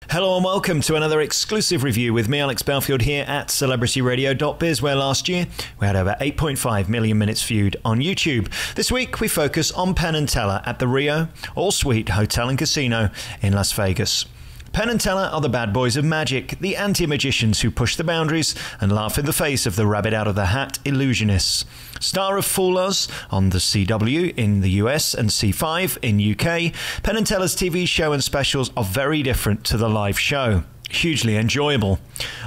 Hello and welcome to another exclusive review with me, Alex Belfield, here at celebrityradio.biz, where last year we had over 8.5 million minutes viewed on YouTube. This week we focus on Penn and Teller at the Rio All-Suite Hotel and Casino in Las Vegas. Penn and Teller are the bad boys of magic, the anti-magicians who push the boundaries and laugh in the face of the rabbit out of the hat illusionists. Star of Fool Us on the CW in the US and C5 in UK, Penn and Teller's TV show and specials are very different to the live show. Hugely enjoyable.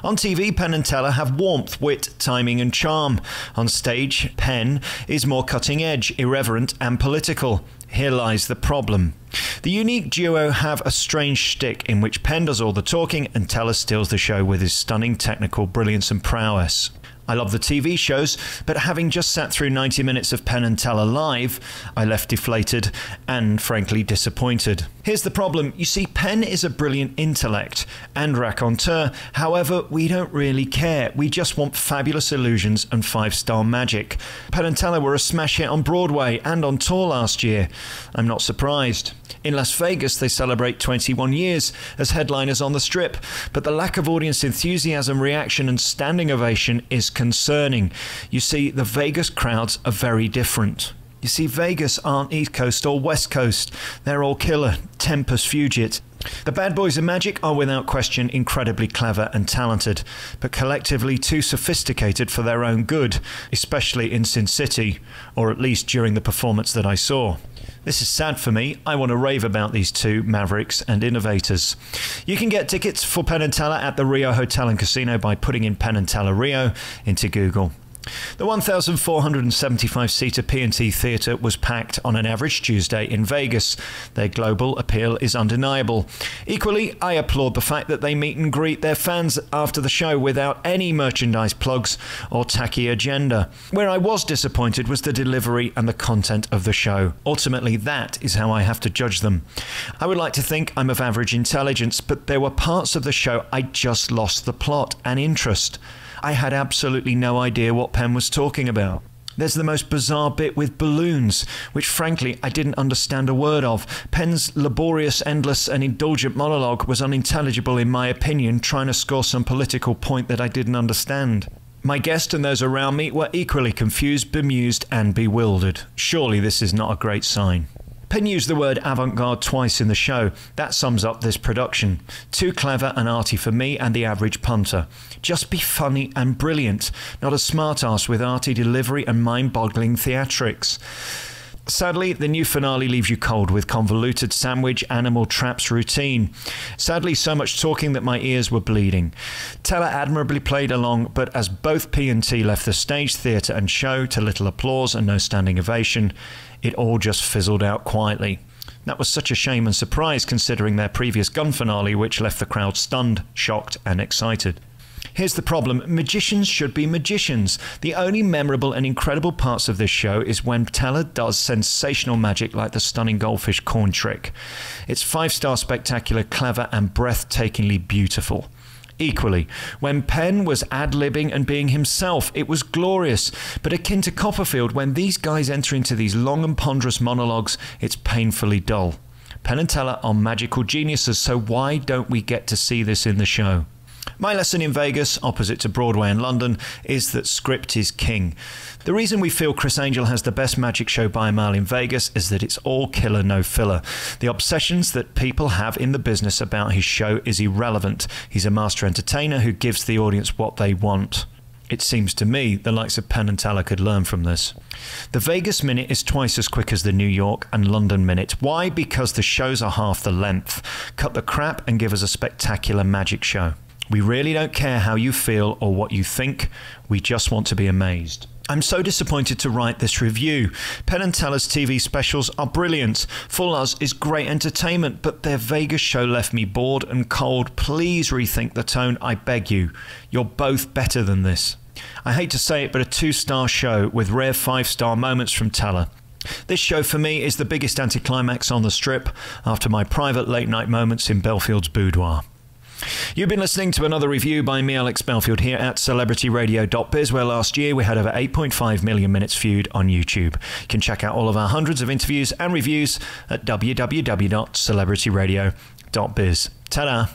On TV, Penn and Teller have warmth, wit, timing and charm. On stage, Penn is more cutting edge, irreverent and political. Here lies the problem. The unique duo have a strange shtick in which Penn does all the talking and Teller steals the show with his stunning technical brilliance and prowess. I love the TV shows, but having just sat through 90 minutes of Penn and Teller live, I left deflated and frankly disappointed. Here's the problem. You see, Penn is a brilliant intellect and raconteur. However, we don't really care. We just want fabulous illusions and five-star magic. Penn and Teller were a smash hit on Broadway and on tour last year. I'm not surprised. In Las Vegas, they celebrate 21 years as headliners on the Strip, but the lack of audience enthusiasm, reaction and standing ovation is concerning. You see, the Vegas crowds are very different. You see, Vegas aren't East Coast or West Coast. They're all killer, tempest fugit. The bad boys of magic are without question incredibly clever and talented, but collectively too sophisticated for their own good, especially in Sin City, or at least during the performance that I saw. This is sad for me. I want to rave about these two mavericks and innovators. You can get tickets for Penn and Teller at the Rio Hotel and Casino by putting in Penn and Teller Rio into Google. The 1,475-seater P&T Theatre was packed on an average Tuesday in Vegas. Their global appeal is undeniable. Equally, I applaud the fact that they meet and greet their fans after the show without any merchandise plugs or tacky agenda. Where I was disappointed was the delivery and the content of the show. Ultimately, that is how I have to judge them. I would like to think I'm of average intelligence, but there were parts of the show I just lost the plot and interest. I had absolutely no idea what Penn was talking about. There's the most bizarre bit with balloons, which frankly I didn't understand a word of. Penn's laborious, endless and indulgent monologue was unintelligible in my opinion, trying to score some political point that I didn't understand. My guest and those around me were equally confused, bemused and bewildered. Surely this is not a great sign. Penn used the word avant-garde twice in the show. That sums up this production. Too clever and arty for me and the average punter. Just be funny and brilliant, not a smart-ass with arty delivery and mind-boggling theatrics. Sadly, the new finale leaves you cold with convoluted sandwich animal traps routine. Sadly, so much talking that my ears were bleeding. Teller admirably played along, but as both P&T left the stage, theatre and show to little applause and no standing ovation, it all just fizzled out quietly. That was such a shame and surprise considering their previous gun finale, which left the crowd stunned, shocked and excited. Here's the problem. Magicians should be magicians. The only memorable and incredible parts of this show is when Teller does sensational magic like the stunning goldfish corn trick. It's five-star spectacular, clever and breathtakingly beautiful. Equally, when Penn was ad-libbing and being himself, it was glorious, but akin to Copperfield, when these guys enter into these long and ponderous monologues, it's painfully dull. Penn and Teller are magical geniuses, so why don't we get to see this in the show? My lesson in Vegas, opposite to Broadway and London, is that script is king. The reason we feel Criss Angel has the best magic show by a mile in Vegas is that it's all killer, no filler. The obsessions that people have in the business about his show is irrelevant. He's a master entertainer who gives the audience what they want. It seems to me the likes of Penn and Teller could learn from this. The Vegas minute is twice as quick as the New York and London minute. Why? Because the shows are half the length. Cut the crap and give us a spectacular magic show. We really don't care how you feel or what you think. We just want to be amazed. I'm so disappointed to write this review. Penn and Teller's TV specials are brilliant. Fool Us is great entertainment, but their Vegas show left me bored and cold. Please rethink the tone, I beg you. You're both better than this. I hate to say it, but a 2-star show with rare 5-star moments from Teller. This show for me is the biggest anticlimax on the Strip after my private late-night moments in Belfield's boudoir. You've been listening to another review by me, Alex Belfield, here at celebrityradio.biz, where last year we had over 8.5 million minutes viewed on YouTube. You can check out all of our hundreds of interviews and reviews at www.celebrityradio.biz. Ta-da!